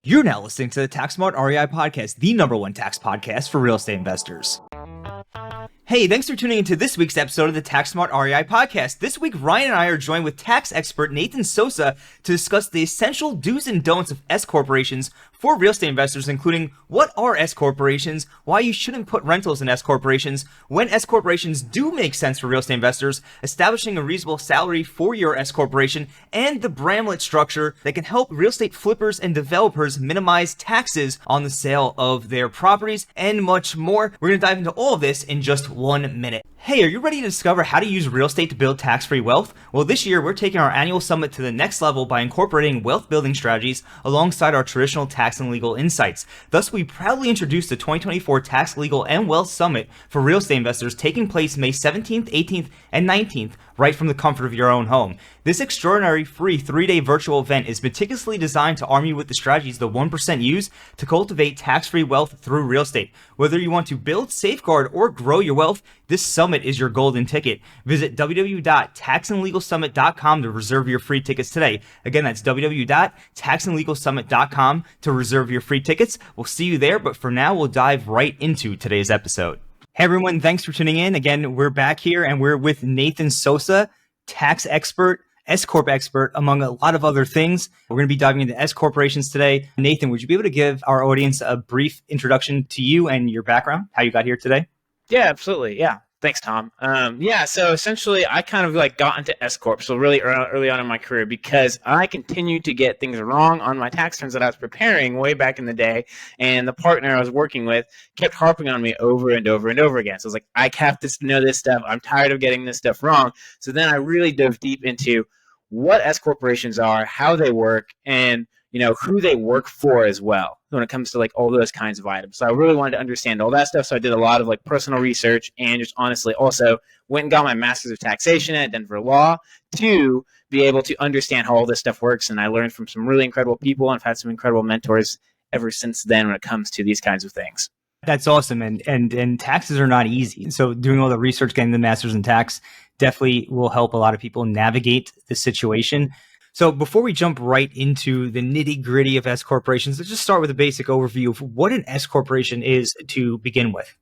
You're now listening to the Tax Smart REI podcast, the number one tax podcast for real estate investors. Hey, thanks for tuning into this week's episode of the Tax Smart REI podcast. This week, Ryan and I are joined with tax expert Nathan Sosa to discuss the essential do's and don'ts of S corporations for real estate investors, including what are S corporations, why you shouldn't put rentals in S corporations, when S corporations do make sense for real estate investors, establishing a reasonable salary for your S corporation, and the Bramblett Structure that can help real estate flippers and developers minimize taxes on the sale of their properties, and much more. We're going to dive into all of this in just 1 minute. Hey, are you ready to discover how to use real estate to build tax-free wealth? Well, this year we're taking our annual summit to the next level by incorporating wealth building strategies alongside our traditional tax and legal insights. Thus, we proudly introduced the 2024 Tax, Legal, and Wealth Summit for real estate investors taking place May 17th, 18th, and 19th, right from the comfort of your own home. This extraordinary free 3-day virtual event is meticulously designed to arm you with the strategies the 1% use to cultivate tax-free wealth through real estate. Whether you want to build, safeguard, or grow your wealth, this summit is your golden ticket. Visit www.taxandlegalsummit.com to reserve your free tickets today. Again, that's www.taxandlegalsummit.com to reserve your free tickets. We'll see you there, but for now, we'll dive right into today's episode. Hey everyone, thanks for tuning in. Again, we're back here and we're with Nathan Sosa, tax expert, S-Corp expert, among a lot of other things. We're going to be diving into S corporations today. Nathan, would you be able to give our audience a brief introduction to you and your background, how you got here today? Yeah, absolutely. Yeah. Thanks, Tom. So essentially I kind of got into S-Corp, so really early on in my career, because I continued to get things wrong on my tax returns that I was preparing way back in the day, and the partner I was working with kept harping on me over and over and over again. So I was like, I have to know this stuff. I'm tired of getting this stuff wrong. So then I really dove deep into what S corporations are, how they work, and who they work for as well when it comes to all those kinds of items. So I really wanted to understand all that stuff. So I did a lot of personal research and just honestly also went and got my master's of taxation at Denver Law to be able to understand how all this stuff works. And I learned from some really incredible people and I've had some incredible mentors ever since then when it comes to these kinds of things. That's awesome. And taxes are not easy. So doing all the research, getting the master's in tax definitely will help a lot of people navigate the situation. So before we jump right into the nitty gritty of S corporations, let's just start with a basic overview of what an S corporation is to begin with.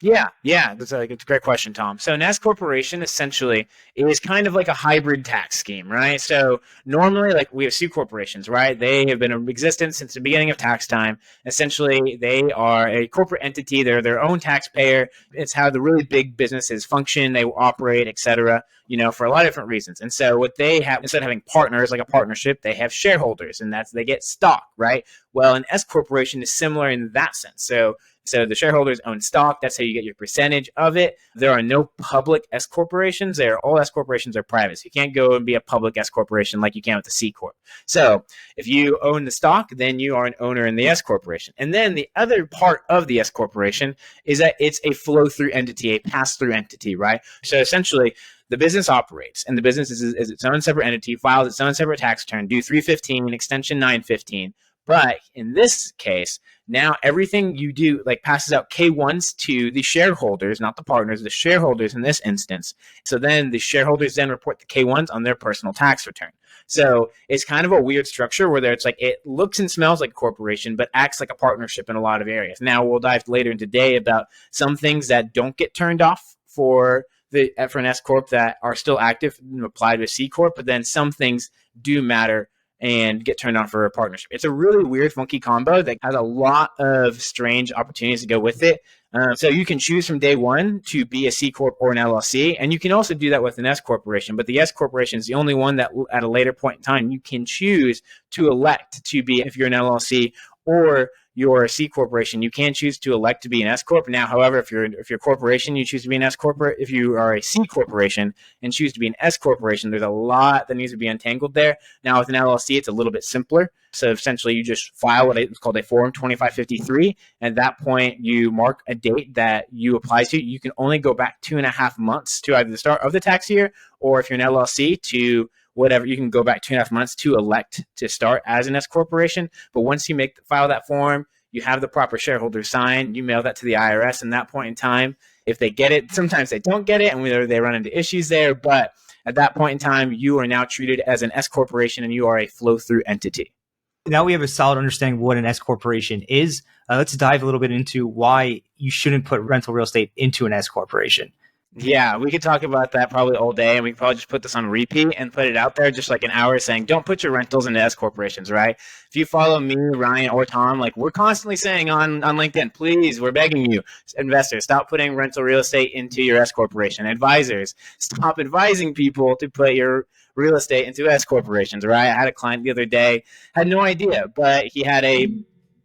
Yeah, it's a great question, Tom. So an S corporation essentially is kind of like a hybrid tax scheme, right? So normally, we have C corporations, right? They have been in existence since the beginning of tax time. Essentially, they are a corporate entity. They're their own taxpayer. It's how the really big businesses function. They operate, et cetera, for a lot of different reasons. And so what they have, instead of having partners like a partnership, they have shareholders, and they get stock, right? Well, an S corporation is similar in that sense. So the shareholders own stock. That's how you get your percentage of it. There are no public S corporations. All S corporations are private. So you can't go and be a public S corporation like you can with a C corp. So if you own the stock, then you are an owner in the S corporation. And then the other part of the S corporation is that it's a flow-through entity, a pass-through entity, right? So essentially, the business operates, and the business is its own separate entity, files its own separate tax return, due 315, extension 915. But in this case, now everything you do passes out K1s to the shareholders, not the partners, the shareholders in this instance. So then the shareholders then report the K1s on their personal tax return. So it's kind of a weird structure where it looks and smells like a corporation, but acts like a partnership in a lot of areas. Now we'll dive later in today about some things that don't get turned off for an S corp that are still active and applied to a C corp, but then some things do matter and get turned on for a partnership. It's a really weird, funky combo that has a lot of strange opportunities to go with it. So you can choose from day one to be a C corp or an LLC, and you can also do that with an S corporation. But the S corporation is the only one that at a later point in time you can choose to elect to be, if you're an LLC or you're a C corporation, you can choose to elect to be an S corp. Now, however, if you're a corporation, you choose to be an S corporate. If you are a C corporation and choose to be an S corporation, there's a lot that needs to be untangled there. Now, with an LLC, it's a little bit simpler. So essentially, you just file it's called a Form 2553. At that point, you mark a date that you apply to. You can only go back 2.5 months to either the start of the tax year, or if you're an LLC, to whatever, you can go back 2.5 months to elect to start as an S corporation. But once you file that form, you have the proper shareholder sign, you mail that to the IRS. And that point in time, if they get it, sometimes they don't get it, and they run into issues there. But at that point in time, you are now treated as an S corporation, and you are a flow-through entity. Now we have a solid understanding of what an S corporation is. Let's dive a little bit into why you shouldn't put rental real estate into an S corporation. Yeah, we could talk about that probably all day, and we could probably just put this on repeat and put it out there just like an hour saying, don't put your rentals into S corporations, right? If you follow me, Ryan, or Tom, like we're constantly saying on LinkedIn, please, we're begging you, investors, stop putting rental real estate into your S corporation. Advisors, stop advising people to put your real estate into S corporations, right? I had a client the other day, had no idea, but he had a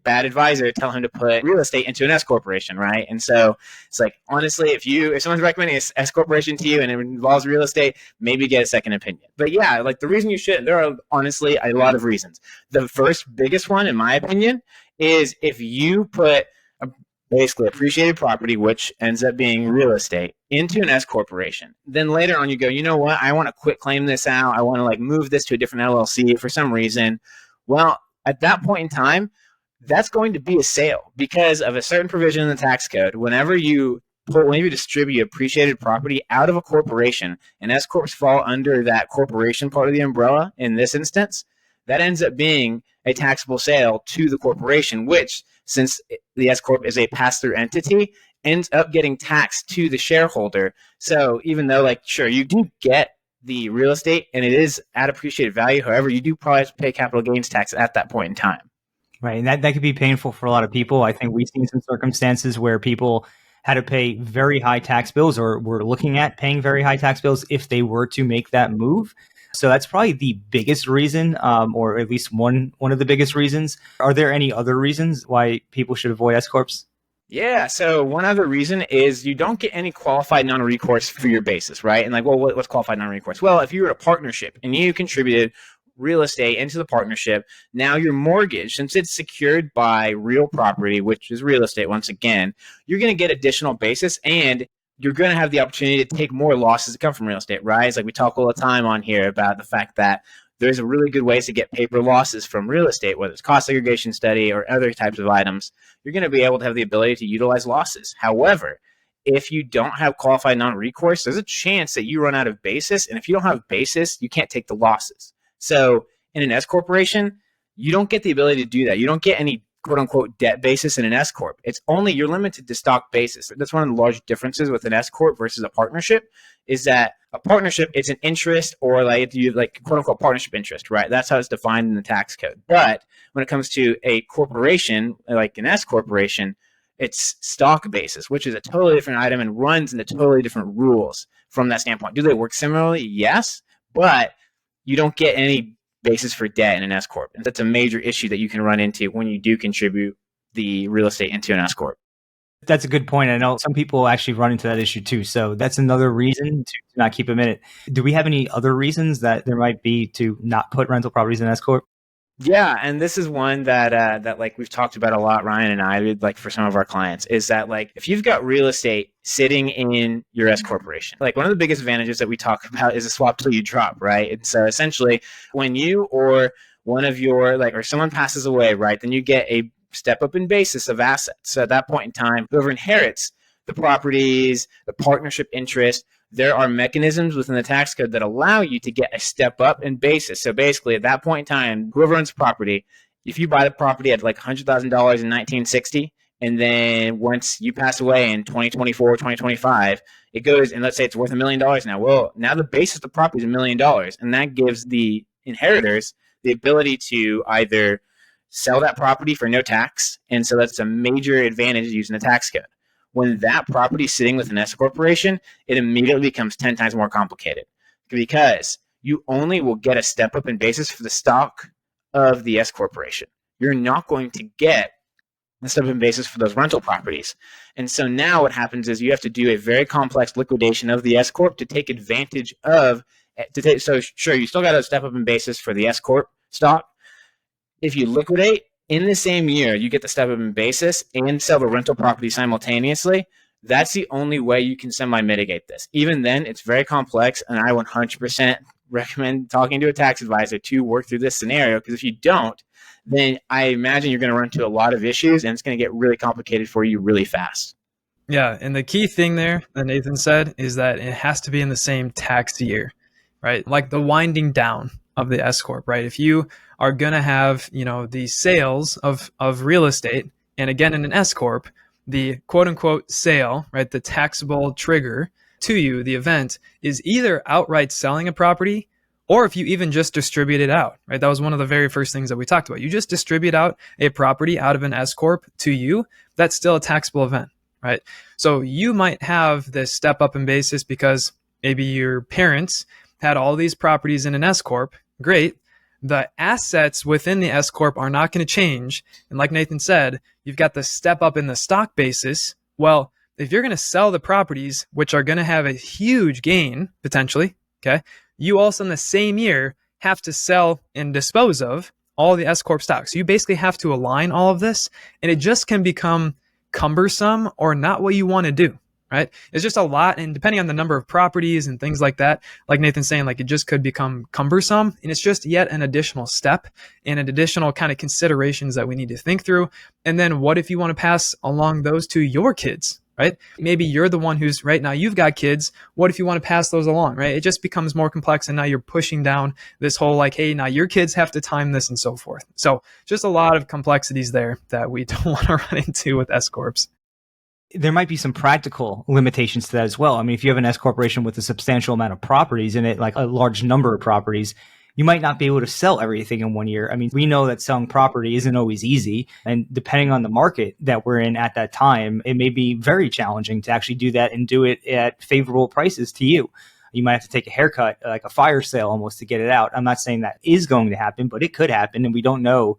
bad advisor tell him to put real estate into an S corporation, right? And so it's like, honestly, if someone's recommending an S corporation to you and it involves real estate, maybe get a second opinion. But yeah, like the reason you should, there are honestly a lot of reasons. The first biggest one, in my opinion, is if you put basically appreciated property, which ends up being real estate, into an S corporation, then later on you go, you know what, I want to quit claim this out. I want to like move this to a different LLC for some reason. Well, at that point in time, that's going to be a sale because of a certain provision in the tax code. Whenever you distribute appreciated property out of a corporation, and S corps fall under that corporation part of the umbrella in this instance, that ends up being a taxable sale to the corporation, which, since the S corp is a pass-through entity, ends up getting taxed to the shareholder. So even though, like, sure, you do get the real estate and it is at appreciated value, however, you do probably have to pay capital gains tax at that point in time. Right. And that could be painful for a lot of people. I think we've seen some circumstances where people had to pay very high tax bills or were looking at paying very high tax bills if they were to make that move. So that's probably the biggest reason, or at least one of the biggest reasons. Are there any other reasons why people should avoid S corps? Yeah, so one other reason is you don't get any qualified non-recourse for your basis, right? And like, well, what's qualified non-recourse? Well, if you were a partnership and you contributed real estate into the partnership, now your mortgage, since it's secured by real property, which is real estate once again, you're going to get additional basis and you're going to have the opportunity to take more losses that come from real estate, right? It's like we talk all the time on here about the fact that there's a really good ways to get paper losses from real estate, whether it's cost segregation study or other types of items. You're going to be able to have the ability to utilize losses. However, if you don't have qualified non-recourse, there's a chance that you run out of basis. And if you don't have basis, you can't take the losses. So in an S corporation, you don't get the ability to do that. You don't get any quote unquote debt basis in an S corp. It's only, you're limited to stock basis. That's one of the large differences with an S corp versus a partnership, is that a partnership, it's an interest, or like you like quote unquote partnership interest, right? That's how it's defined in the tax code. But when it comes to a corporation, like an S corporation, it's stock basis, which is a totally different item and runs into totally different rules from that standpoint. Do they work similarly? Yes, but you don't get any basis for debt in an S corp. And that's a major issue that you can run into when you do contribute the real estate into an S corp. That's a good point. I know some people actually run into that issue too. So that's another reason to not keep them in it. Do we have any other reasons that there might be to not put rental properties in S corp? Yeah, and this is one that like we've talked about a lot, Ryan and I, like for some of our clients, is that like if you've got real estate sitting in your S corporation, like one of the biggest advantages that we talk about is a swap till you drop, right? And so essentially when you or one of your like or someone passes away, right, then you get a step up in basis of assets. So at that point in time, whoever inherits the properties, the partnership interest, there are mechanisms within the tax code that allow you to get a step up in basis. So basically, at that point in time, whoever owns property, if you buy the property at like $100,000 in 1960, and then once you pass away in 2024, 2025, it goes, and let's say it's worth $1 million now. Well, now the basis of the property is $1 million, and that gives the inheritors the ability to either sell that property for no tax, and so that's a major advantage using the tax code. When that property is sitting with an S corporation, it immediately becomes 10 times more complicated because you only will get a step up in basis for the stock of the S corporation. You're not going to get a step up in basis for those rental properties. And so now what happens is you have to do a very complex liquidation of the S corp to take advantage of, so sure, you still got a step up in basis for the S corp stock. If you liquidate, in the same year, you get the step up in basis and sell the rental property simultaneously. That's the only way you can semi-mitigate this. Even then, it's very complex, and I 100% recommend talking to a tax advisor to work through this scenario, because if you don't, then I imagine you're going to run into a lot of issues, and it's going to get really complicated for you really fast. Yeah, and the key thing there that Nathan said is that it has to be in the same tax year, right? Like the winding down of the S Corp, right? If you are going to have, these sales of real estate, and again, in an S Corp, the quote unquote sale, right? The taxable trigger to you, the event is either outright selling a property, or if you even just distribute it out, right? That was one of the very first things that we talked about. You just distribute out a property out of an S Corp to you, that's still a taxable event, right? So you might have this step up in basis because maybe your parents had all these properties in an S Corp. Great. The assets within the S Corp are not going to change. And like Nathan said, you've got the step up in the stock basis. Well, if you're going to sell the properties, which are going to have a huge gain potentially, okay, you also in the same year have to sell and dispose of all the S Corp stocks. So you basically have to align all of this, and it just can become cumbersome or not what you want to do, right? It's just a lot, and depending on the number of properties and things like that, like Nathan's saying, like it just could become cumbersome, and it's just yet an additional step and an additional kind of considerations that we need to think through. And then what if you want to pass along those to your kids? Right? Maybe you're the one who's right now, you've got kids. What if you want to pass those along, right? It just becomes more complex. And now you're pushing down this whole like, hey, now your kids have to time this and so forth. So just a lot of complexities there that we don't want to run into with S Corps. There might be some practical limitations to that as well. I mean, if you have an S corporation with a substantial amount of properties in it, like a large number of properties, you might not be able to sell everything in one year. I mean, we know that selling property isn't always easy. And depending on the market that we're in at that time, it may be very challenging to actually do that and do it at favorable prices to you. You might have to take a haircut, like a fire sale almost, to get it out. I'm not saying that is going to happen, but it could happen. And we don't know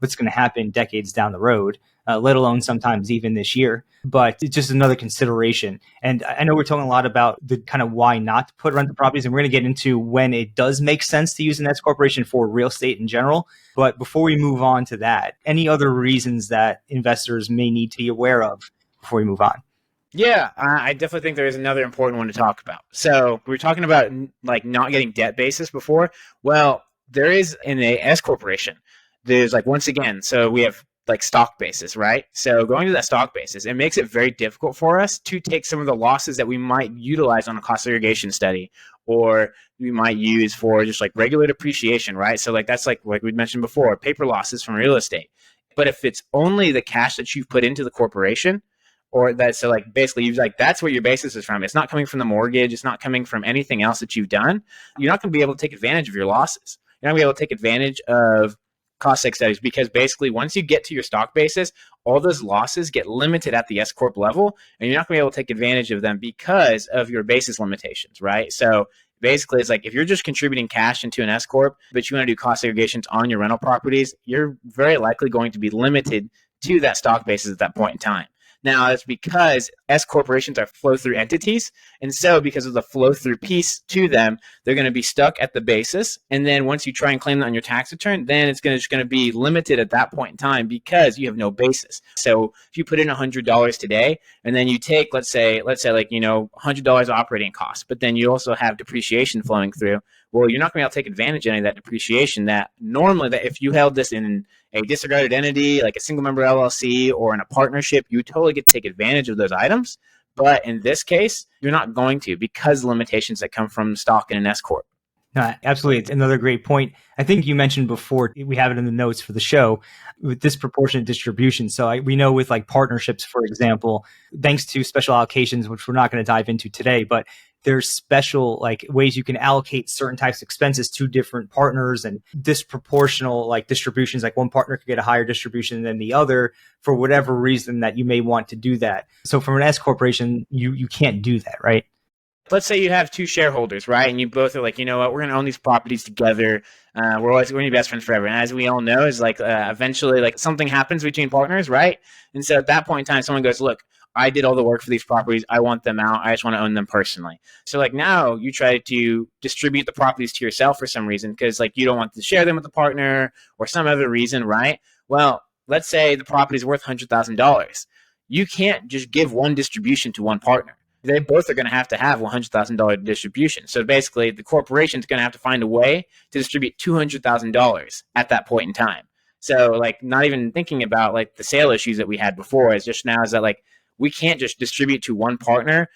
what's going to happen decades down the road, let alone sometimes even this year. But it's just another consideration. And I know we're talking a lot about the kind of why not to put rental properties, and we're going to get into when it does make sense to use an S corporation for real estate in general. But before we move on to that, any other reasons that investors may need to be aware of before we move on? Yeah, I definitely think there is another important one to talk about. So we were talking about like not getting debt basis before. Well, there is in a S corporation, there's like, once again, so we have like stock basis, right? So going to that stock basis, it makes it very difficult for us to take some of the losses that we might utilize on a cost segregation study, or we might use for just like regular depreciation, right? So like that's like we mentioned before, paper losses from real estate. But if it's only the cash that you've put into the corporation, or that, so like basically you've like, that's where your basis is from. It's not coming from the mortgage. It's not coming from anything else that you've done. You're not going to be able to take advantage of your losses. You're not going to be able to take advantage of cost seg studies, because basically once you get to your stock basis, all those losses get limited at the S Corp level, and you're not going to be able to take advantage of them because of your basis limitations, right? So basically it's like if you're just contributing cash into an S Corp, but you want to do cost segregations on your rental properties, you're very likely going to be limited to that stock basis at that point in time. Now, it's because S corporations are flow-through entities. And so because of the flow-through piece to them, they're going to be stuck at the basis. And then once you try and claim that on your tax return, then it's just going to be limited at that point in time because you have no basis. So if you put in $100 today, and then you take, let's say like, $100 operating costs, but then you also have depreciation flowing through. Well, you're not going to be able to take advantage of any of that depreciation that normally, that if you held this in a disregarded entity, like a single member LLC or in a partnership, you totally get to take advantage of those items. But in this case, you're not going to, because of the limitations that come from stock in an S Corp. No, absolutely. It's another great point. I think you mentioned before, we have it in the notes for the show, with disproportionate distribution. So we know with like partnerships, for example, thanks to special allocations, which we're not going to dive into today, but there's special like ways you can allocate certain types of expenses to different partners, and disproportional like distributions, like one partner could get a higher distribution than the other for whatever reason that you may want to do that. So from an S corporation, you can't do that, right? Let's say you have two shareholders, right? And you both are like, you know what, we're going to own these properties together. We're going to be best friends forever. And as we all know, is like eventually like something happens between partners, right? And so at that point in time, someone goes, look, I did all the work for these properties. I want them out. I just want to own them personally. So like now you try to distribute the properties to yourself for some reason, because like you don't want to share them with the partner or some other reason, right? Well, let's say the property is worth $100,000. You can't just give one distribution to one partner. They both are going to have $100,000 distribution. So basically the corporation is going to have to find a way to distribute $200,000 at that point in time. So like not even thinking about like the sale issues that we had before, is just now is that like we can't just distribute to one partner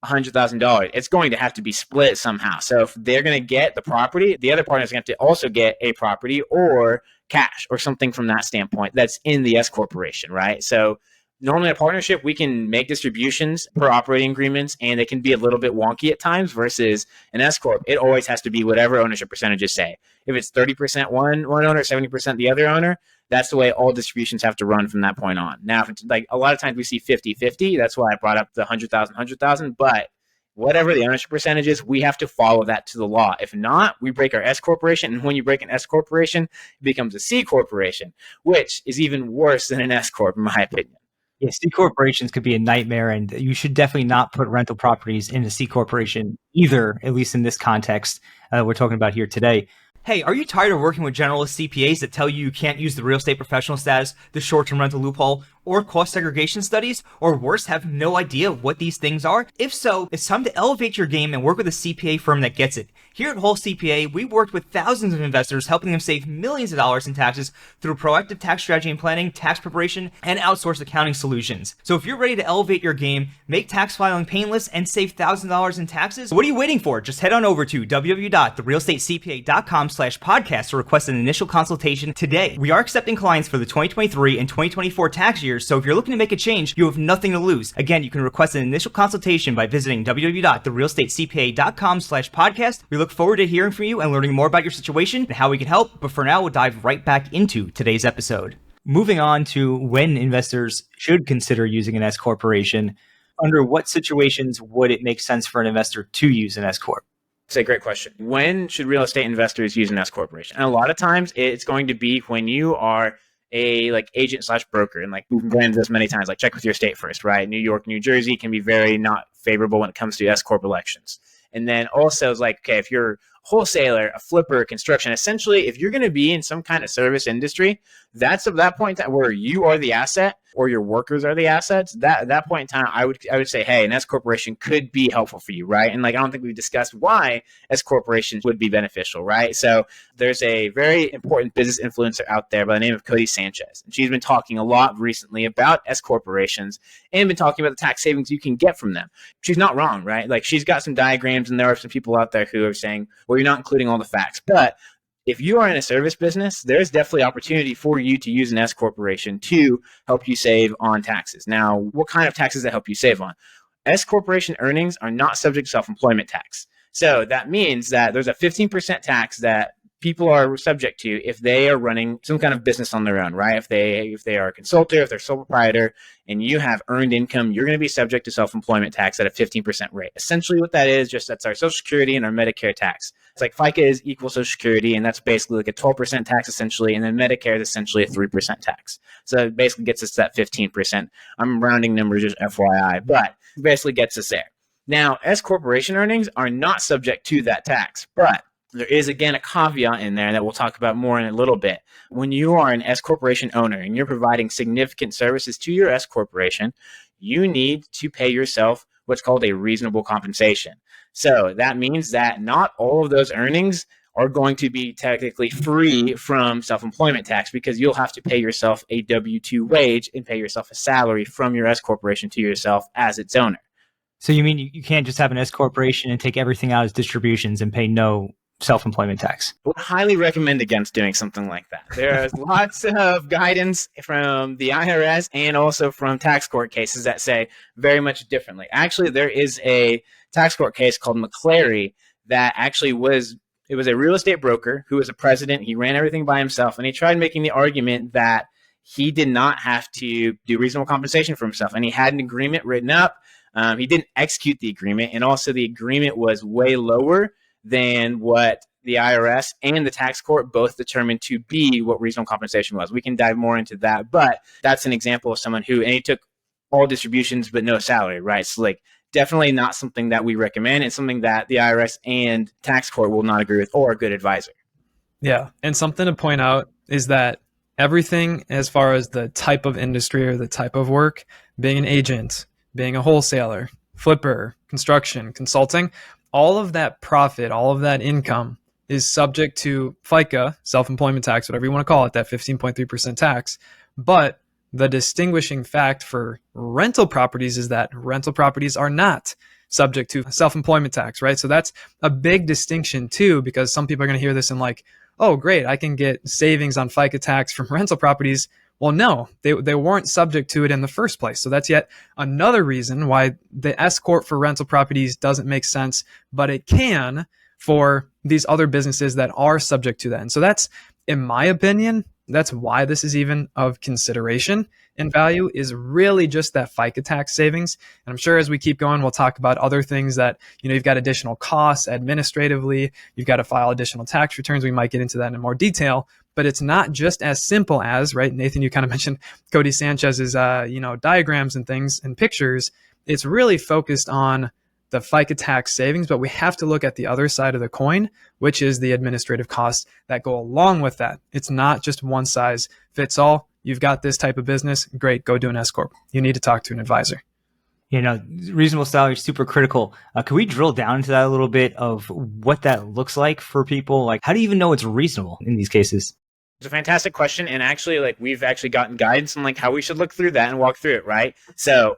$100,000. It's going to have to be split somehow. So if they're going to get the property, the other partner is going to have to also get a property or cash or something from that standpoint that's in the S corporation, right? So normally a partnership, we can make distributions per operating agreements, and they can be a little bit wonky at times versus an S corp. It always has to be whatever ownership percentages say. If it's 30% one owner, 70% the other owner, that's the way all distributions have to run from that point on. Now, if it's like a lot of times we see 50-50, that's why I brought up the 100,000, but whatever the ownership percentage is, we have to follow that to the law. If not, we break our S corporation, and when you break an S corporation, it becomes a C corporation, which is even worse than an S corp, in my opinion. Yeah, C corporations could be a nightmare, and you should definitely not put rental properties in a C corporation either, at least in this context we're talking about here today. Hey, are you tired of working with generalist CPAs that tell you can't use the real estate professional status, the short-term rental loophole, or cost segregation studies, or worse, have no idea what these things are? If so, it's time to elevate your game and work with a CPA firm that gets it. Here at Whole CPA, we worked with thousands of investors, helping them save millions of dollars in taxes through proactive tax strategy and planning, tax preparation, and outsourced accounting solutions. So if you're ready to elevate your game, make tax filing painless, and save thousands of dollars in taxes, what are you waiting for? Just head on over to www.therealestatecpa.com/podcast to request an initial consultation today. We are accepting clients for the 2023 and 2024 tax years, so if you're looking to make a change, you have nothing to lose. Again, you can request an initial consultation by visiting www.therealestatecpa.com/podcast. We look forward to hearing from you and learning more about your situation and how we can help. But for now, we'll dive right back into today's episode. Moving on to when investors should consider using an S corporation. Under what situations would it make sense for an investor to use an S corp? That's a great question. When should real estate investors use an S corporation? And a lot of times it's going to be when you are a agent / broker, and we've gone into this many times, check with your state first, right? New York, New Jersey can be very not favorable when it comes to S corp elections. And then also it's okay, if you're a wholesaler, a flipper, construction, essentially if you're going to be in some kind of service industry, that's at that point in time where you are the asset or your workers are the assets. At that point in time, I would say, hey, an S corporation could be helpful for you, right? And I don't think we've discussed why S corporations would be beneficial, right? So there's a very important business influencer out there by the name of Cody Sanchez, and she's been talking a lot recently about S corporations and been talking about the tax savings you can get from them. She's not wrong, right? She's got some diagrams, and there are some people out there who are saying, well, you're not including all the facts, but if you are in a service business, there's definitely opportunity for you to use an S corporation to help you save on taxes. Now, what kind of taxes that help you save on? S corporation earnings are not subject to self-employment tax. So that means that there's a 15% tax that people are subject to if they are running some kind of business on their own, right? If they are a consultant, if they're sole proprietor, and you have earned income, you're going to be subject to self-employment tax at a 15% rate. Essentially what that is, that's our Social Security and our Medicare tax. It's FICA is equal Social Security, and that's basically a 12% tax essentially, and then Medicare is essentially a 3% tax. So it basically gets us to that 15%. I'm rounding numbers, just FYI, but it basically gets us there. Now, S corporation earnings are not subject to that tax, but there is, again, a caveat in there that we'll talk about more in a little bit. When you are an S corporation owner and you're providing significant services to your S corporation, you need to pay yourself what's called a reasonable compensation. So that means that not all of those earnings are going to be technically free from self-employment tax, because you'll have to pay yourself a W-2 wage and pay yourself a salary from your S corporation to yourself as its owner. So you mean you can't just have an S corporation and take everything out as distributions and pay no self-employment tax? I would highly recommend against doing something like that. There's lots of guidance from the IRS and also from tax court cases that say very much differently. Actually, there is a tax court case called McClary that actually was a real estate broker who was a president. He ran everything by himself, and he tried making the argument that he did not have to do reasonable compensation for himself, and he had an agreement written up. He didn't execute the agreement, and also the agreement was way lower than what the IRS and the tax court both determined to be what reasonable compensation was. We can dive more into that, but that's an example of someone and he took all distributions but no salary, right? So definitely not something that we recommend. It's something that the IRS and tax court will not agree with, or a good advisor. Yeah. And something to point out is that everything as far as the type of industry or the type of work, being an agent, being a wholesaler, flipper, construction, consulting, all of that profit, all of that income is subject to FICA, self-employment tax, whatever you want to call it, that 15.3% tax. But the distinguishing fact for rental properties is that rental properties are not subject to self-employment tax, right? So that's a big distinction too, because some people are going to hear this and like, oh, great, I can get savings on FICA tax from rental properties. Well, no, they weren't subject to it in the first place. So that's yet another reason why the S-Corp for rental properties doesn't make sense, but it can for these other businesses that are subject to that. And so that's, in my opinion, that's why this is even of consideration and value, is really just that FICA tax savings. And I'm sure as we keep going, we'll talk about other things that, you've got additional costs administratively, you've got to file additional tax returns. We might get into that in more detail, but it's not just as simple as, right? Nathan, you kind of mentioned Cody Sanchez's, diagrams and things and pictures. It's really focused on the FICA tax savings, but we have to look at the other side of the coin, which is the administrative costs that go along with that. It's not just one size fits all. You've got this type of business, great, go do an S-Corp. You need to talk to an advisor. Reasonable salary is super critical. Can we drill down into that a little bit of what that looks like for people? Like, how do you even know it's reasonable in these cases? It's a fantastic question. And actually, we've actually gotten guidance on how we should look through that and walk through it, right? So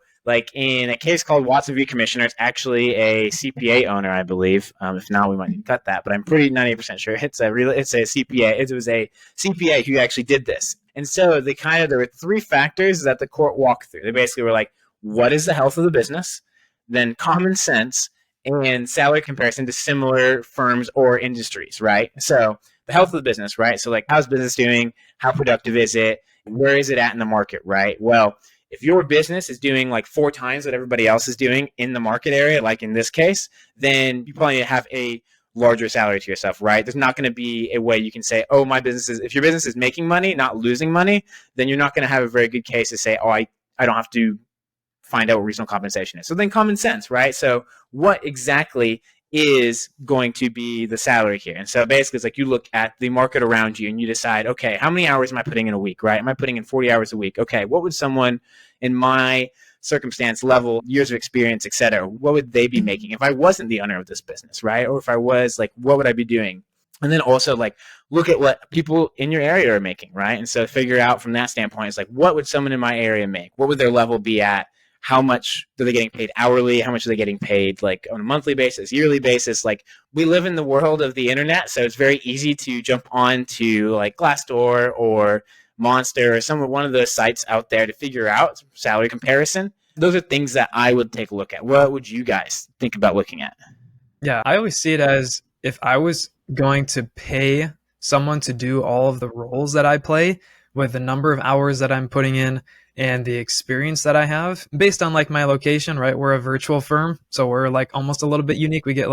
in a case called Watson v. Commissioner, it's actually a CPA owner, I believe. If not, we might need to cut that, but I'm pretty 98% sure it's a CPA. It was a CPA who actually did this. And so there were three factors that the court walked through. They basically were like, what is the health of the business? Then common sense and salary comparison to similar firms or industries, right? So the health of the business, right? So how's business doing? How productive is it? Where is it at in the market, right? Well, if your business is doing 4 times what everybody else is doing in the market area, like in this case, then you probably need to have a larger salary to yourself, right? There's not going to be a way you can say, oh, if your business is making money, not losing money, then you're not going to have a very good case to say, oh, I don't have to find out what reasonable compensation is. So then common sense, right? So what exactly is going to be the salary here? And so basically it's you look at the market around you and you decide, okay, how many hours am I putting in a week, right? Am I putting in 40 hours a week? Okay, what would someone in my circumstance, level, years of experience, et cetera, what would they be making if I wasn't the owner of this business, right? Or if I was, what would I be doing? And then also look at what people in your area are making, right? And so figure out from that standpoint, it's what would someone in my area make? What would their level be at? How much are they getting paid hourly? How much are they getting paid on a monthly basis, yearly basis? We live in the world of the internet, so it's very easy to jump on to Glassdoor or Monster or one of those sites out there to figure out salary comparison. Those are things that I would take a look at. What would you guys think about looking at? Yeah, I always see it as if I was going to pay someone to do all of the roles that I play with the number of hours that I'm putting in and the experience that I have based on my location, right? We're a virtual firm, so we're almost a little bit unique. We get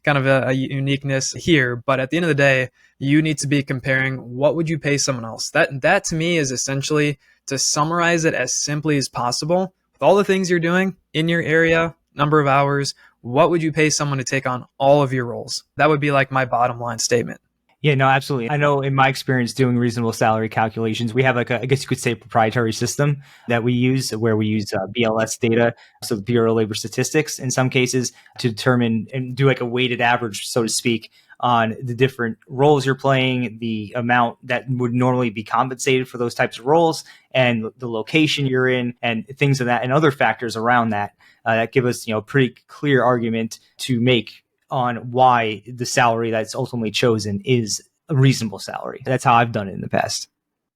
kind of a uniqueness here, but at the end of the day, you need to be comparing what would you pay someone else. That to me is essentially, to summarize it as simply as possible, with all the things you're doing in your area, number of hours, what would you pay someone to take on all of your roles? That would be my bottom line statement. Yeah, no, absolutely. I know in my experience doing reasonable salary calculations, we have I guess you could say, proprietary system that we use where we use BLS data, so the Bureau of Labor Statistics in some cases, to determine and do a weighted average, so to speak, on the different roles you're playing, the amount that would normally be compensated for those types of roles, and the location you're in, and things of that, and other factors around that that give us a pretty clear argument to make on why the salary that's ultimately chosen is a reasonable salary. That's how I've done it in the past.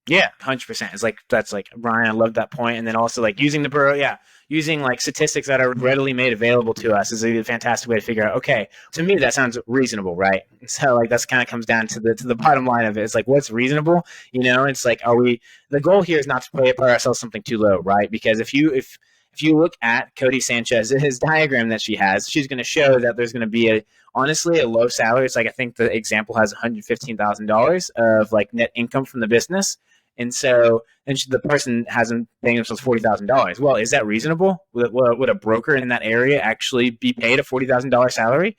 Yeah, 100%. It's that's Ryan, I love that point. And then also using the Bureau, using statistics that are readily made available to us is a fantastic way to figure out, okay, to me that sounds reasonable, right? So that's kind of comes down to the bottom line of it. It's what's reasonable? It's the goal here is not to pay ourselves something too low, right? Because if you look at Cody Sanchez's diagram that she has, she's going to show that there's going to be honestly a low salary. It's I think the example has $115,000 of net income from the business. And so, the person hasn't paying themselves $40,000. Well, is that reasonable? Would a broker in that area actually be paid a $40,000 salary?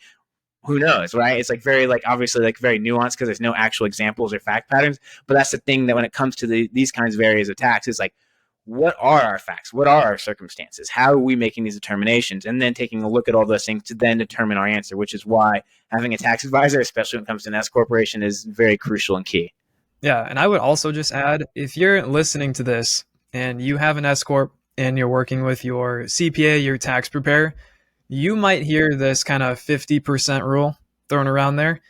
Who knows, right? It's very obviously very nuanced because there's no actual examples or fact patterns. But that's the thing, that when it comes to these kinds of areas of tax, it's what are our facts? What are our circumstances? How are we making these determinations? And then taking a look at all those things to then determine our answer, which is why having a tax advisor, especially when it comes to an S corporation, is very crucial and key. Yeah, and I would also just add, if you're listening to this and you have an S-Corp and you're working with your CPA, your tax preparer, you might hear this kind of 50% rule thrown around there.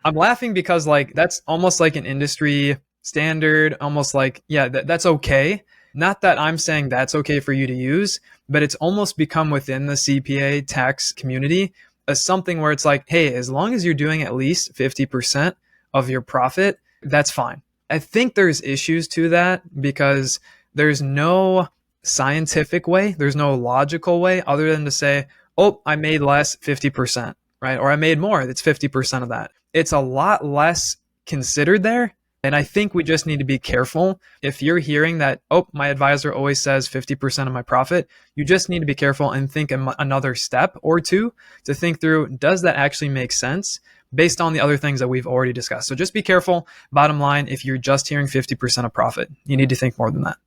I'm laughing because like that's almost like an industry standard, almost like, yeah, that's okay. Not that I'm saying that's okay for you to use, but it's almost become within the CPA tax community as something where it's like, hey, as long as you're doing at least 50% of your profit, that's fine. I think there's issues to that because there's no scientific way, there's no logical way other than to say, oh, I made less 50%, right? Or I made more, it's 50% of that. It's a lot less considered there. And I think we just need to be careful. If you're hearing that, oh, my advisor always says 50% of my profit, you just need to be careful and think another step or two to think through, does that actually make sense based on the other things that we've already discussed? So just be careful. Bottom line, if you're just hearing 50% of profit, you need to think more than that.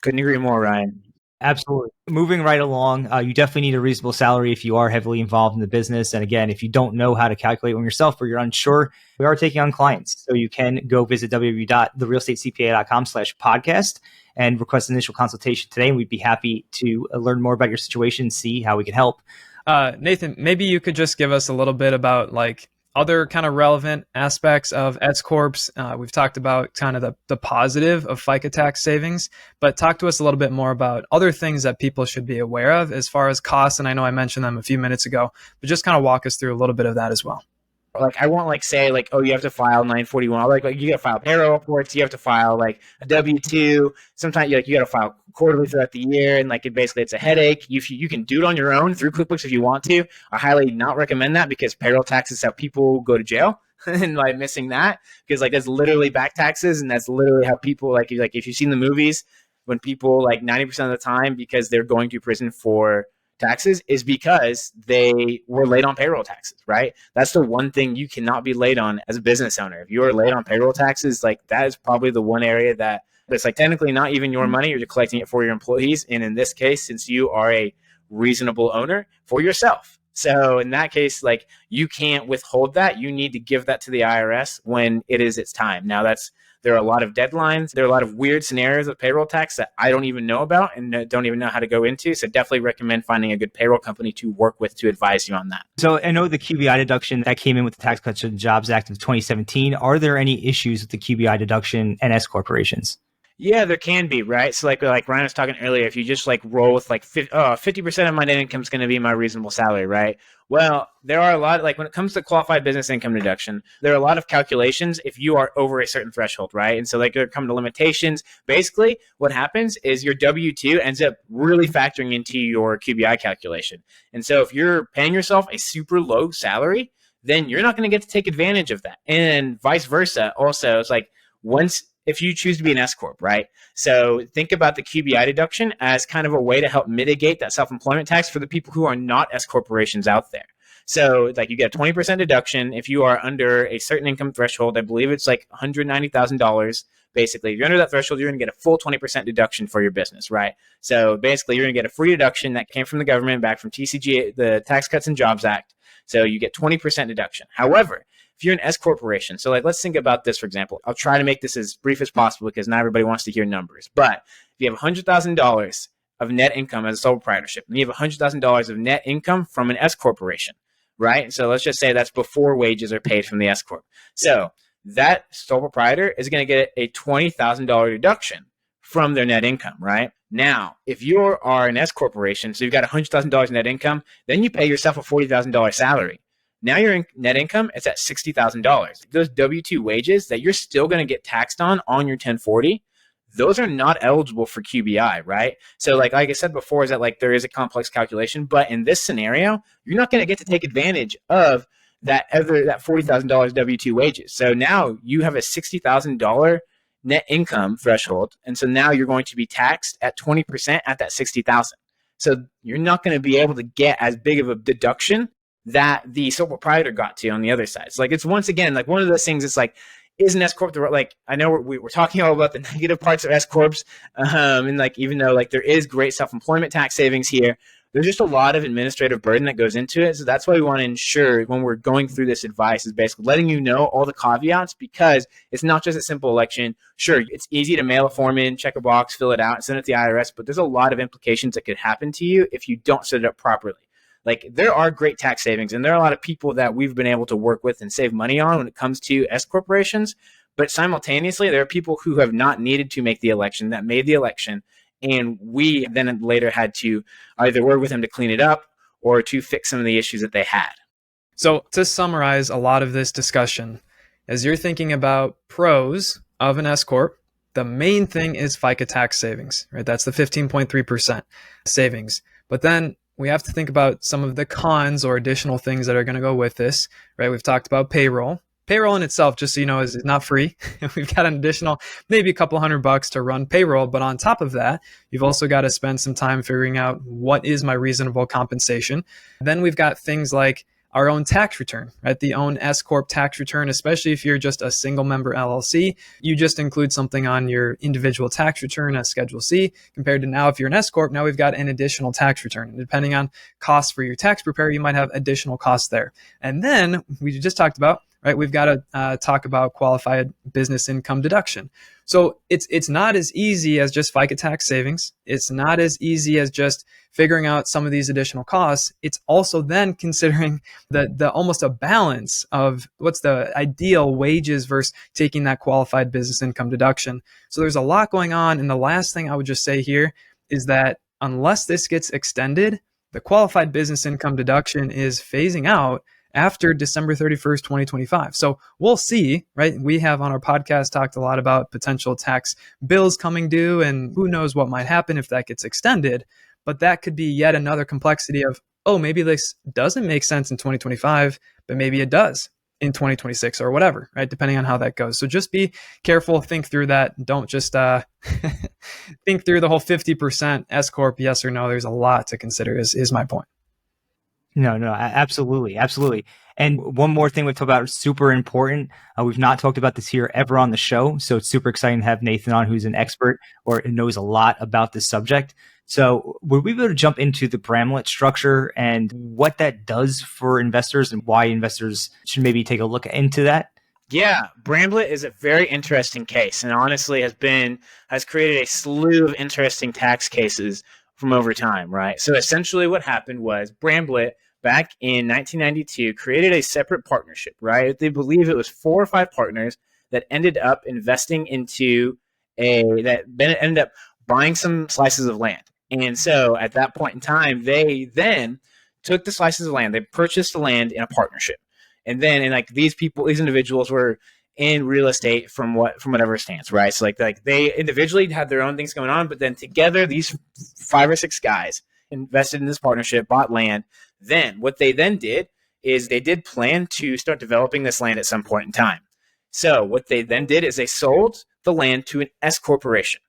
Couldn't agree more, Ryan. Absolutely. Moving right along, you definitely need a reasonable salary if you are heavily involved in the business. And again, if you don't know how to calculate one yourself or you're unsure, we are taking on clients. So you can go visit www.therealestatecpa.com/podcast and request an initial consultation today. And we'd be happy to learn more about your situation, see how we can help. Nathan, maybe you could just give us a little bit about like other kind of relevant aspects of S-Corps. We've talked about kind of the positive of FICA tax savings, but talk to us a little bit more about other things that people should be aware of as far as costs. And I know I mentioned them a few minutes ago, but just kind of walk us through a little bit of that as well. Like I won't like say like, oh, you have to file 941. Like you got to file payroll reports. You have to file like a W-2. Sometimes you got to file quarterly throughout the year, and like it's a headache. You can do it on your own through QuickBooks if you want to. I highly not recommend that because payroll taxes how people go to jail. And like missing that because like that's literally back taxes, and that's literally how people like if you've seen the movies when people like 90% of the time because they're going to prison for taxes is because they were late on payroll taxes, right? That's the one thing you cannot be late on as a business owner. If you are late on payroll taxes, like that is probably the one area that it's like technically not even your money, you're collecting it for your employees. And in this case, since you are a reasonable owner, for yourself. So in that case, like you can't withhold that. You need to give that to the IRS when it is its time. Now there are a lot of deadlines. There are a lot of weird scenarios of payroll tax that I don't even know about and don't even know how to go into. So definitely recommend finding a good payroll company to work with to advise you on that. So I know the QBI deduction that came in with the Tax Cuts and Jobs Act of 2017. Are there any issues with the QBI deduction and S corporations? Yeah, there can be, right? So like Ryan was talking earlier, if you just like roll with like 50% of my net income is going to be my reasonable salary, right? Well, there are a lot, like when it comes to qualified business income deduction, there are a lot of calculations if you are over a certain threshold, right? And so like there come to limitations. Basically, what happens is your W-2 ends up really factoring into your QBI calculation. And so if you're paying yourself a super low salary, then you're not going to get to take advantage of that. And vice versa. Also, it's like if you choose to be an S-Corp, right? So think about the QBI deduction as kind of a way to help mitigate that self-employment tax for the people who are not S-corporations out there. So like you get a 20% deduction if you are under a certain income threshold. I believe it's like $190,000. Basically, if you're under that threshold, you're going to get a full 20% deduction for your business, right? So basically, you're going to get a free deduction that came from the government back from TCG, the Tax Cuts and Jobs Act. So you get 20% deduction. However, if you're an S corporation, so like let's think about this, for example. I'll try to make this as brief as possible because not everybody wants to hear numbers. But if you have $100,000 of net income as a sole proprietorship, and you have $100,000 of net income from an S corporation, right? So let's just say that's before wages are paid from the S corp. So that sole proprietor is going to get a $20,000 deduction from their net income, right? Now, if you are an S corporation, so you've got $100,000 net income, then you pay yourself a $40,000 salary. Now your net income is at $60,000. Those W-2 wages that you're still going to get taxed on your 1040, those are not eligible for QBI, right? So like I said before, is that like there is a complex calculation, but in this scenario, you're not going to get to take advantage of that $40,000 W-2 wages. So now you have a $60,000 net income threshold, and so now you're going to be taxed at 20% at that $60,000. So you're not going to be able to get as big of a deduction that the sole proprietor got to on the other side. So like it's once again like one of those things. It's like, is an S corp like I know we're talking all about the negative parts of S corps, and like even though like there is great self-employment tax savings here, there's just a lot of administrative burden that goes into it. So that's why we want to ensure when we're going through this advice is basically letting you know all the caveats, because it's not just a simple election. Sure, it's easy to mail a form in, check a box, fill it out, and send it to the IRS, but there's a lot of implications that could happen to you if you don't set it up properly. Like, there are great tax savings, and there are a lot of people that we've been able to work with and save money on when it comes to S corporations. But simultaneously, there are people who have not needed to make the election that made the election, and we then later had to either work with them to clean it up or to fix some of the issues that they had. So to summarize a lot of this discussion, as you're thinking about pros of an S-Corp, the main thing is FICA tax savings, right? That's the 15.3% savings. But then we have to think about some of the cons or additional things that are going to go with this, right? We've talked about payroll. Payroll in itself, just so you know, is not free. We've got an additional, maybe a couple $100 to run payroll. But on top of that, you've also got to spend some time figuring out what is my reasonable compensation. Then we've got things like our own tax return, right? The own S-Corp tax return, especially if you're just a single member LLC, you just include something on your individual tax return as Schedule C, compared to now if you're an S-Corp, now we've got an additional tax return. And depending on costs for your tax preparer, you might have additional costs there. And then we just talked about, right, we've got to talk about qualified business income deduction. So it's not as easy as just FICA tax savings. It's not as easy as just figuring out some of these additional costs. It's also then considering the almost a balance of what's the ideal wages versus taking that qualified business income deduction. So there's a lot going on. And the last thing I would just say here is that unless this gets extended, the qualified business income deduction is phasing out after December 31st, 2025. So we'll see, right? We have on our podcast talked a lot about potential tax bills coming due, and who knows what might happen if that gets extended. But that could be yet another complexity of, oh, maybe this doesn't make sense in 2025, but maybe it does in 2026 or whatever, right? Depending on how that goes. So just be careful, think through that. Don't just think through the whole 50% S-Corp, yes or no. There's a lot to consider is my point. No, absolutely. Absolutely. And one more thing we've talked about is super important. We've not talked about this here ever on the show. So it's super exciting to have Nathan on, who's an expert or knows a lot about this subject. So would we be able to jump into the Bramblett structure and what that does for investors and why investors should maybe take a look into that? Yeah, Bramblett is a very interesting case, and honestly has created a slew of interesting tax cases from over time, right? So essentially what happened was Bramblett back in 1992 created a separate partnership, right? They believe it was 4 or 5 partners that ended up investing into ended up buying some slices of land. And so at that point in time, they then took the slices of land, they purchased the land in a partnership. And these individuals were in real estate from whatever stance, right? So like they individually had their own things going on, but then together these 5 or 6 guys invested in this partnership, bought land. Then what they then did is they did plan to start developing this land at some point in time. So what they then did is they sold the land to an S corporation.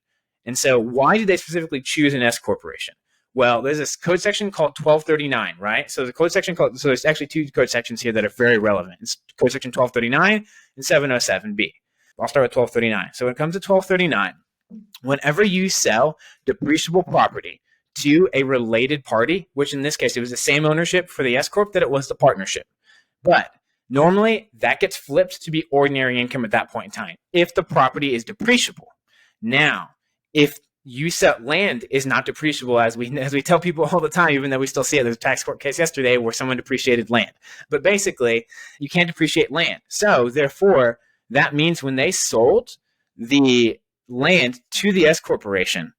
And so why did they specifically choose an S corporation? Well, there's this code section called 1239, right? So there's actually 2 code sections here that are very relevant. It's code section 1239 and 707B. I'll start with 1239. So when it comes to 1239, whenever you sell depreciable property to a related party, which in this case, it was the same ownership for the S-Corp that it was the partnership. But normally that gets flipped to be ordinary income at that point in time if the property is depreciable. Now, if you sell land is not depreciable, as we tell people all the time, even though we still see it. There's a tax court case yesterday where someone depreciated land. But basically, you can't depreciate land. So therefore, that means when they sold the land to the S corporation,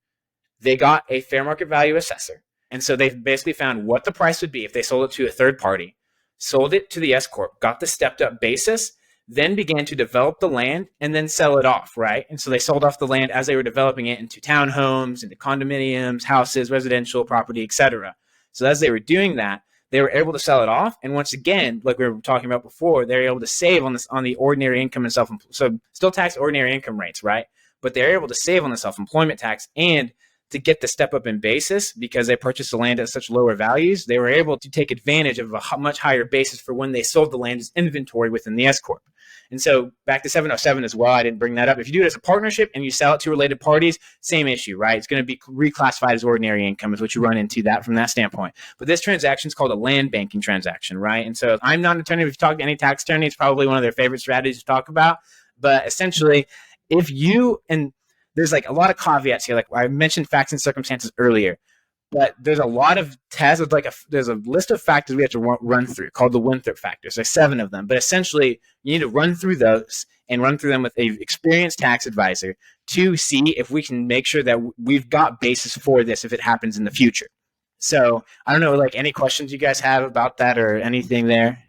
they got a fair market value assessor. And so they basically found what the price would be if they sold it to a third party, sold it to the S corp, got the stepped up basis, then began to develop the land and then sell it off, right? And so they sold off the land as they were developing it into townhomes, into condominiums, houses, residential property, etc. So as they were doing that, they were able to sell it off. And once again, like we were talking about before, they were able to save on the ordinary income and so still tax ordinary income rates, right? But they're able to save on the self-employment tax, and to get the step up in basis because they purchased the land at such lower values. They were able to take advantage of a much higher basis for when they sold the land as inventory within the S-Corp. And so back to 707 as well, I didn't bring that up. If you do it as a partnership and you sell it to related parties, same issue, right? It's going to be reclassified as ordinary income is what you run into that from that standpoint. But this transaction is called a land banking transaction, right? And so I'm not an attorney. If you talk to any tax attorney, it's probably one of their favorite strategies to talk about. But essentially, if you, and there's like a lot of caveats here, like I mentioned facts and circumstances earlier, but there's a lot of tests. There's a list of factors we have to run through called the Winthrop factors. There's 7 of them, but essentially you need to run through those and run through them with an experienced tax advisor to see if we can make sure that we've got basis for this if it happens in the future. So I don't know, like any questions you guys have about that or anything there?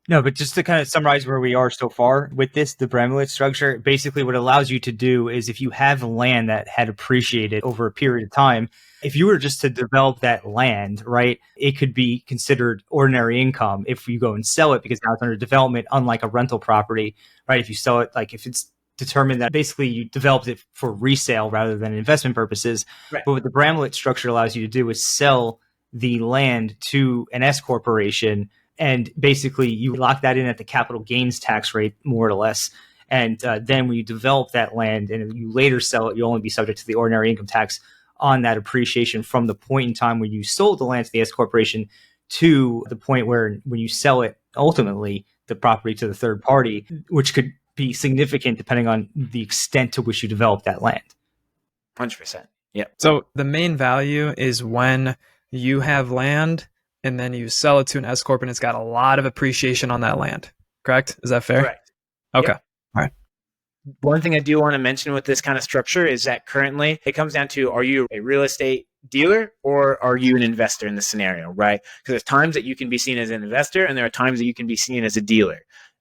No, but just to kind of summarize where we are so far with this, the Bramblett structure, basically what it allows you to do is if you have land that had appreciated over a period of time, if you were just to develop that land, right, it could be considered ordinary income if you go and sell it because now it's under development, unlike a rental property, right? If you sell it, like if it's determined that basically you developed it for resale rather than investment purposes. Right. But what the Bramblett structure allows you to do is sell the land to an S corporation. And basically, you lock that in at the capital gains tax rate, more or less. And then when you develop that land and you later sell it, you'll only be subject to the ordinary income tax on that appreciation from the point in time when you sold the land to the S corporation to the point where when you sell it, ultimately, the property to the third party, which could be significant depending on the extent to which you develop that land. 100%. Yep. So the main value is when you have land and then you sell it to an S-Corp and it's got a lot of appreciation on that land. Correct? Is that fair? Correct. Okay. Yep. All right. One thing I do want to mention with this kind of structure is that currently it comes down to, are you a real estate dealer or are you an investor in this scenario, right? Because there's times that you can be seen as an investor and there are times that you can be seen as a dealer.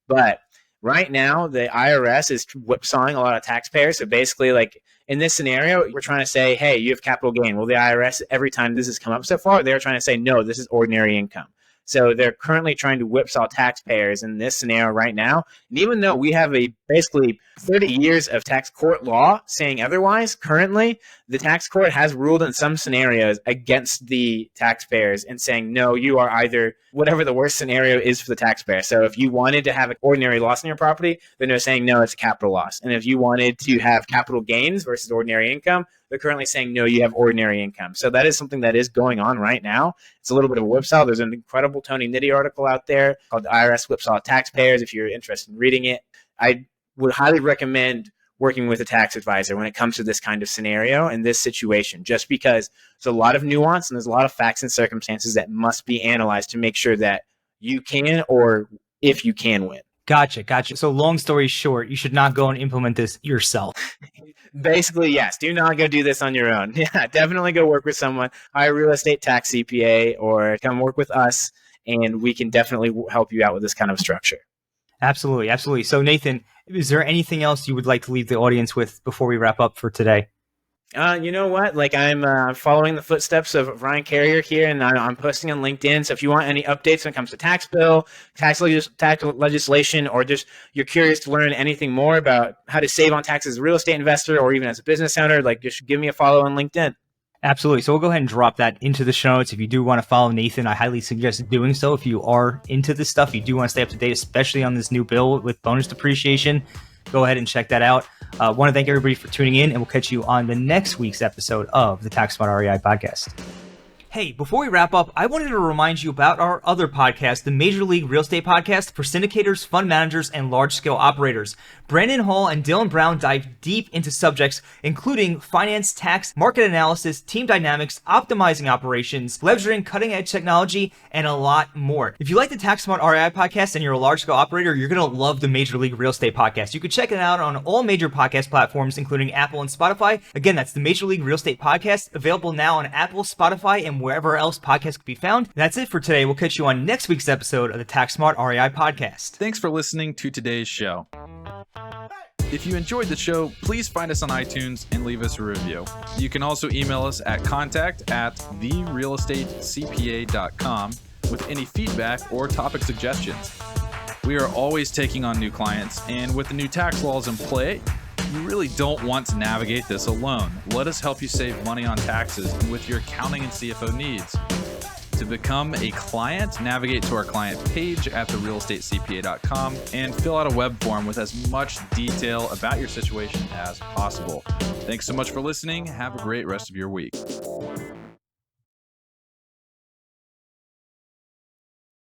But right now, the IRS is whipsawing a lot of taxpayers. So basically, like in this scenario, we're trying to say, hey, you have capital gain. Well, the IRS, every time this has come up so far, they're trying to say, no, this is ordinary income. So they're currently trying to whipsaw taxpayers in this scenario right now. And even though we have a basically 30 years of tax court law saying otherwise, currently the tax court has ruled in some scenarios against the taxpayers and saying, no, you are either whatever the worst scenario is for the taxpayer. So if you wanted to have an ordinary loss in your property, then they're saying, no, it's a capital loss. And if you wanted to have capital gains versus ordinary income, they're currently saying, no, you have ordinary income. So that is something that is going on right now. It's a little bit of a whipsaw. There's an incredible Tony Nitty article out there called The IRS Whipsaw Taxpayers. If you're interested in reading it, I would highly recommend working with a tax advisor when it comes to this kind of scenario and this situation, just because there's a lot of nuance and there's a lot of facts and circumstances that must be analyzed to make sure that you can, or if you can, win. Gotcha. So long story short, you should not go and implement this yourself. Basically, yes. Do not go do this on your own. Yeah, definitely go work with someone, hire a real estate tax CPA, or come work with us, and we can definitely help you out with this kind of structure. Absolutely. So Nathan, is there anything else you would like to leave the audience with before we wrap up for today? You know what? Like I'm following the footsteps of Ryan Carrier here, and I'm posting on LinkedIn. So if you want any updates when it comes to tax bill, tax legislation, or just you're curious to learn anything more about how to save on taxes as a real estate investor or even as a business owner, like just give me a follow on LinkedIn. Absolutely. So we'll go ahead and drop that into the show notes. If you do want to follow Nathan, I highly suggest doing so. If you are into this stuff, you do want to stay up to date, especially on this new bill with bonus depreciation, go ahead and check that out. I want to thank everybody for tuning in, and we'll catch you on the next week's episode of the Tax Smart REI podcast. Hey, before we wrap up, I wanted to remind you about our other podcast, the Major League Real Estate Podcast for syndicators, fund managers, and large-scale operators. Brandon Hall and Dylan Brown dive deep into subjects including finance, tax, market analysis, team dynamics, optimizing operations, leveraging cutting-edge technology, and a lot more. If you like the Tax Smart REI podcast and you're a large-scale operator, you're going to love the Major League Real Estate Podcast. You can check it out on all major podcast platforms, including Apple and Spotify. Again, that's the Major League Real Estate Podcast, available now on Apple, Spotify, and wherever else podcasts can be found. That's it for today. We'll catch you on next week's episode of the Tax Smart REI podcast. Thanks for listening to today's show. If you enjoyed the show, please find us on iTunes and leave us a review. You can also email us at contact@therealestatecpa.com with any feedback or topic suggestions. We are always taking on new clients, and with the new tax laws in play, You really don't want to navigate this alone. Let us help you save money on taxes and with your accounting and CFO needs. To become a client, navigate to our client page at therealestatecpa.com and fill out a web form with as much detail about your situation as possible. Thanks so much for listening. Have a great rest of your week.